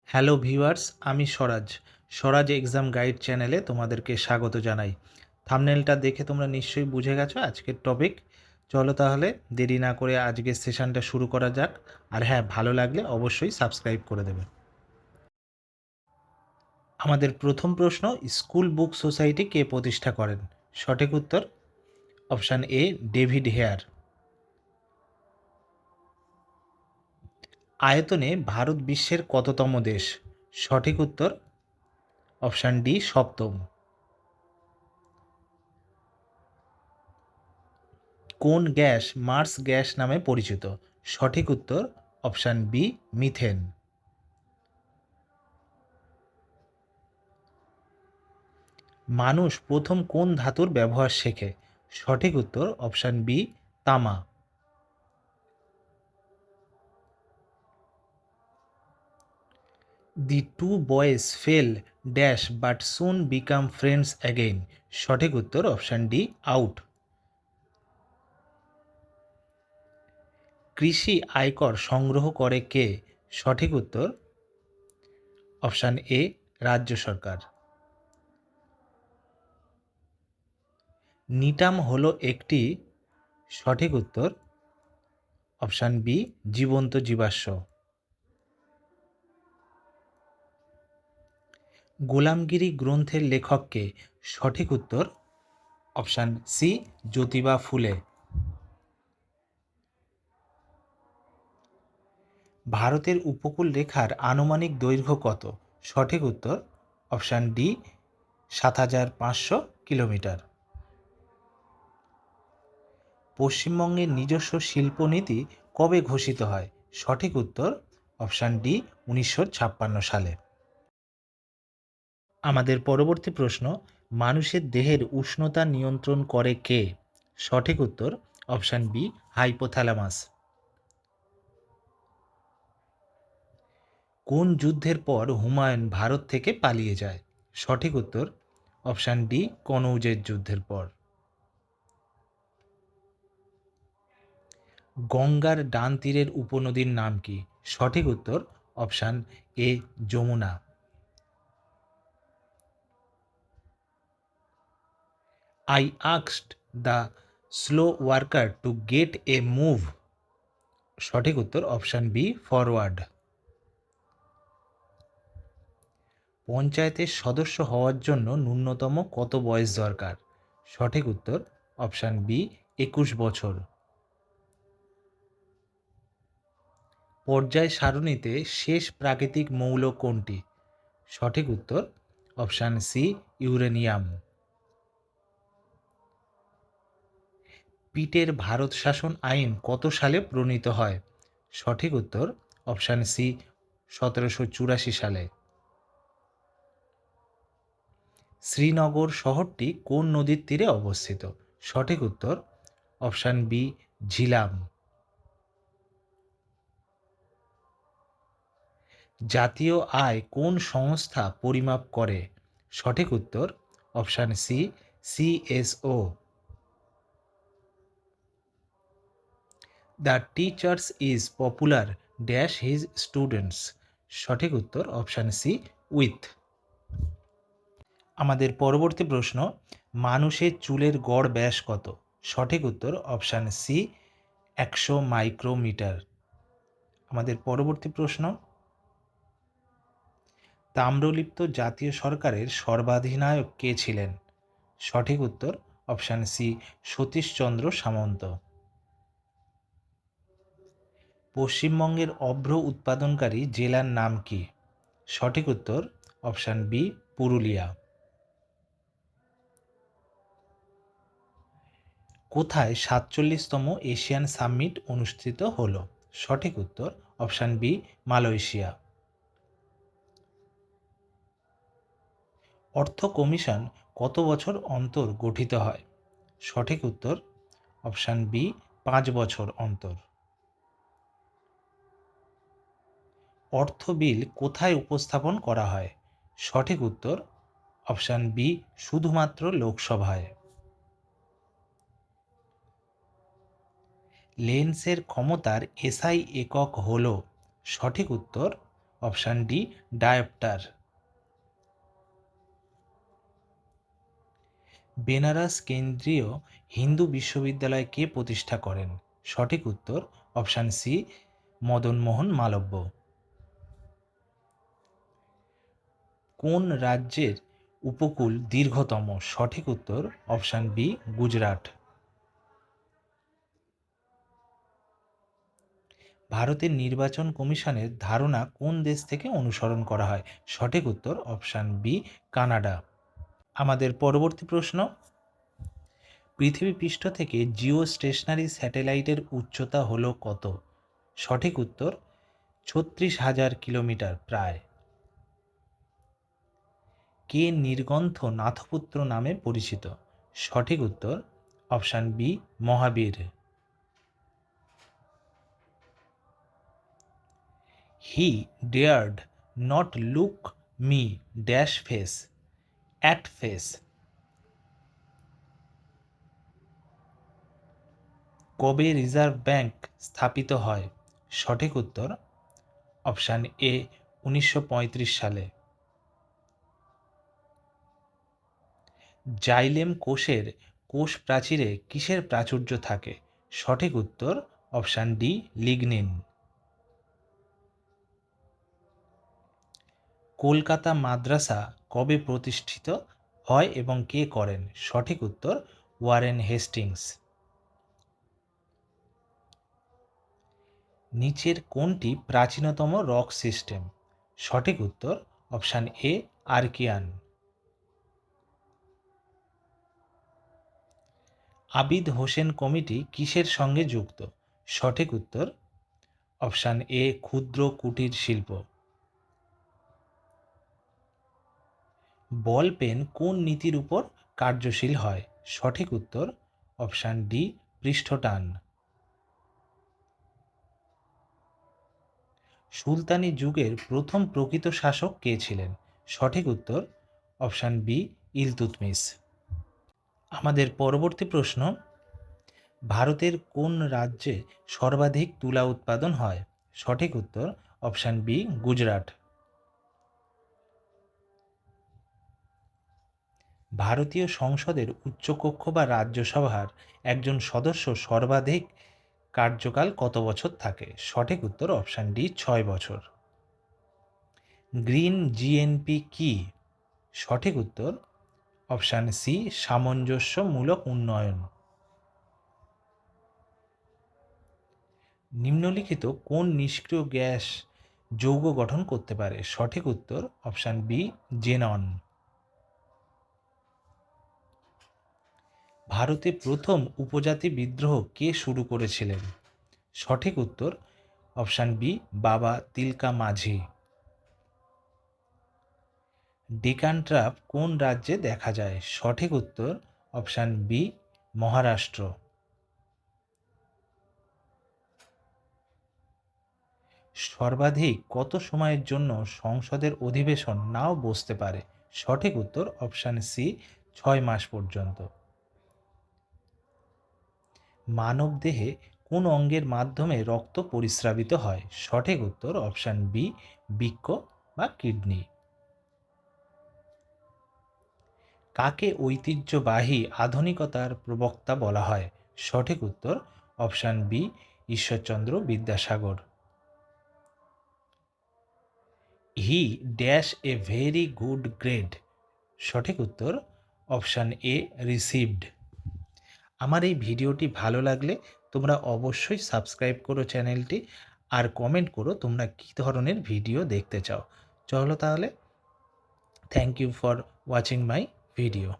Hello viewers, আমি স্বরাজ exam guide চ্যানেলে তোমাদেরকে স্বাগত জানাই। থাম্বনেলটা দেখে তোমরা নিশ্চয়ই বুঝে গেছো আজকের টপিক। চলো তাহলে দেরি না করে আজকের সেশনটা শুরু করা যাক। আর হ্যাঁ, ভালো লাগলে অবশ্যই সাবস্ক্রাইব করে দেবে। আমাদের প্রথম প্রশ্ন, স্কুল বুক সোসাইটি কে প্রতিষ্ঠা করেন? সঠিক উত্তর অপশান এ, ডেভিড হেয়ার। আয়তনে ভারত বিশ্বের কততম দেশ? সঠিক উত্তর অপশান ডি, সপ্তম। কোন গ্যাস মার্স গ্যাস নামে পরিচিত? সঠিক উত্তর অপশান বি, মিথেন। মানুষ প্রথম কোন ধাতুর ব্যবহার শেখে? সঠিক উত্তর অপশান বি, তামা। The two boys fell dash but soon became friends again. সঠিক উত্তর অপশান ডি, আউট। কৃষি আয়কর সংগ্রহ করে কে? সঠিক উত্তর অপশান এ, রাজ্য সরকার। নিটাম হলো একটি, সঠিক উত্তর অপশান বি, জীবন্ত জীবাশ্ম। গোলামগিরি গ্রন্থের লেখককে? সঠিক উত্তর অপশান সি, জ্যোতিবা ফুলে। ভারতের উপকূল রেখার আনুমানিক দৈর্ঘ্য কত? সঠিক উত্তর অপশান ডি, ৭,৫০০ কিলোমিটার। পশ্চিমবঙ্গের নিজস্ব শিল্পনীতি কবে ঘোষিত হয়? সঠিক উত্তর অপশান ডি, ১৯৫৬ সালে। আমাদের পরবর্তী প্রশ্ন, মানুষের দেহের উষ্ণতা নিয়ন্ত্রণ করে কে? সঠিক উত্তর অপশান বি, হাইপোথ্যালামাস। কোন যুদ্ধের পর হুমায়ুন ভারত থেকে পালিয়ে যায়? সঠিক উত্তর অপশান ডি, কনৌজের যুদ্ধের পর। গঙ্গার ডান তীরের উপনদীর নাম কি? সঠিক উত্তর option A, Yamuna. I asked the slow worker to get a move. সঠিক উত্তর অপশান বি, ফরওয়ার্ড। পঞ্চায়েতের সদস্য হওয়ার জন্য ন্যূনতম কত বয়স দরকার? সঠিক উত্তর অপশান বি, ২১ বছর। পর্যায় সারণীতে শেষ প্রাকৃতিক মৌল কোনটি? সঠিক উত্তর অপশান সি, ইউরেনিয়াম। পিটের ভারত শাসন আইন কত সালে প্রণীত হয়? সঠিক উত্তর অপশান সি, ১৭৮৪ সালে। শ্রীনগর শহরটি কোন নদীর তীরে অবস্থিত? সঠিক উত্তর অপশান বি, ঝিলাম। জাতীয় আয় কোন সংস্থা পরিমাপ করে? সঠিক উত্তর option C, CSO. The teachers is popular dash his students. সঠিক উত্তর অপশান সি, উইথ। আমাদের পরবর্তী প্রশ্ন, মানুষের চুলের গড় ব্যাস কত? সঠিক উত্তর অপশান সি, ১০০ মাইক্রোমিটার। আমাদের পরবর্তী প্রশ্ন, তাম্রলিপ্ত জাতীয় সরকারের সর্বাধিনায়ক কে ছিলেন? সঠিক উত্তর অপশান সি, সতীশচন্দ্র সামন্ত। পশ্চিমবঙ্গের অভ্র উৎপাদনকারী জেলার নাম কি? সঠিক উত্তর অপশান বি, পুরুলিয়া। কোথায় ৪৭তম এশিয়ান সামিট অনুষ্ঠিত হলো? সঠিক উত্তর অপশান বি, মালয়েশিয়া। অর্থ কমিশন কত বছর অন্তর গঠিত হয়? সঠিক উত্তর অপশান বি, ৫ বছর অন্তর। অর্থ বিল কোথায় উপস্থাপন করা হয়? সঠিক উত্তর অপশান বি, শুধুমাত্র লোকসভায়। লেন্সের ক্ষমতার এসআই একক হল? সঠিক উত্তর অপশান ডি ডায়োপ্টার। বেনারস কেন্দ্রীয় হিন্দু বিশ্ববিদ্যালয় কে প্রতিষ্ঠা করেন? সঠিক উত্তর অপশান সি মদনমোহন মালব্য। কোন রাজ্যের উপকূল দীর্ঘতম? সঠিক উত্তর অপশান বি গুজরাট। ভারতের নির্বাচন কমিশনের ধারণা কোন দেশ থেকে অনুসরণ করা হয়? সঠিক উত্তর অপশান বি কানাডা। আমাদের পরবর্তী প্রশ্ন, পৃথিবী পৃষ্ঠ থেকে জিও স্টেশনারি স্যাটেলাইটের উচ্চতা হলো কত? সঠিক উত্তর ৩৬,০০০ কিলোমিটার প্রায়। কে নীলকণ্ঠ নাথপুত্র নামে পরিচিত? সঠিক উত্তর option B Mahavir. He dared not look me dash face at face. কবে রিজার্ভ ব্যাংক স্থাপিত হয়? সঠিক উত্তর অপশান এ ১৯৩৫ সালে। জাইলেম কোষের কোষ প্রাচীরে কিসের প্রাচুর্য থাকে? সঠিক উত্তর অপশান ডি লিগনিন। কলকাতা মাদ্রাসা কবে প্রতিষ্ঠিত হয় এবং কে করেন? সঠিক উত্তর ওয়ারেন হেস্টিংস। নিচের কোনটি প্রাচীনতম রক সিস্টেম? সঠিক উত্তর অপশান এ আর্কিয়ান। আবিদ হোসেন কমিটি কিসের সঙ্গে যুক্ত? সঠিক উত্তর অপশান এ ক্ষুদ্র কুটির শিল্প। বল পেন কোন নীতির উপর কার্যশীল হয়? সঠিক উত্তর অপশান ডি পৃষ্ঠটান। সুলতানি যুগের প্রথম প্রকৃত শাসক কে ছিলেন? সঠিক উত্তর অপশান বি ইলতুৎমিশ। আমাদের পরবর্তী প্রশ্ন, ভারতের কোন রাজ্যে সর্বাধিক তুলা উৎপাদন হয়? সঠিক উত্তর অপশান বি গুজরাট। ভারতীয় সংসদের উচ্চকক্ষ বা রাজ্যসভার একজন সদস্য সর্বাধিক কার্যকাল কত বছর থাকে? সঠিক উত্তর অপশান ডি ৬ বছর। গ্রিন জিএনপি কি? সঠিক উত্তর অপশান সি সামঞ্জস্যমূলক উন্নয়ন। নিম্নলিখিত কোন নিষ্ক্রিয় গ্যাস যৌগ গঠন করতে পারে? সঠিক উত্তর অপশান বি জেনন। ভারতে প্রথম উপজাতি বিদ্রোহ কে শুরু করেছিলেন? সঠিক উত্তর অপশান বি বাবা তিলকা মাঝি। ডেকান ট্রাপ কোন রাজ্যে দেখা যায়? সঠিক উত্তর অপশান বি মহারাষ্ট্র। সর্বাধিক কত সময়ের জন্য সংসদের অধিবেশন নাও বসতে পারে? সঠিক উত্তর অপশান সি ৬ মাস পর্যন্ত। মানবদেহে কোন অঙ্গের মাধ্যমে রক্ত পরিস্রাবিত হয়? সঠিক উত্তর অপশান বি বৃক্ক বা কিডনি। কাকে ঐতিহ্যবাহী আধুনিকতার প্রবক্তা বলা হয়? সঠিক উত্তর option B Ishwarchandra Vidyasagar. He dash a very good grade. সঠিক উত্তর অপশান এ রিসিভড। আমার এই ভিডিওটি ভালো লাগলে তোমরা অবশ্যই সাবস্ক্রাইব করো চ্যানেলটি, আর কমেন্ট করো তোমরা কী ধরনের ভিডিও দেখতে চাও। চলো তাহলে, thank you for watching my video.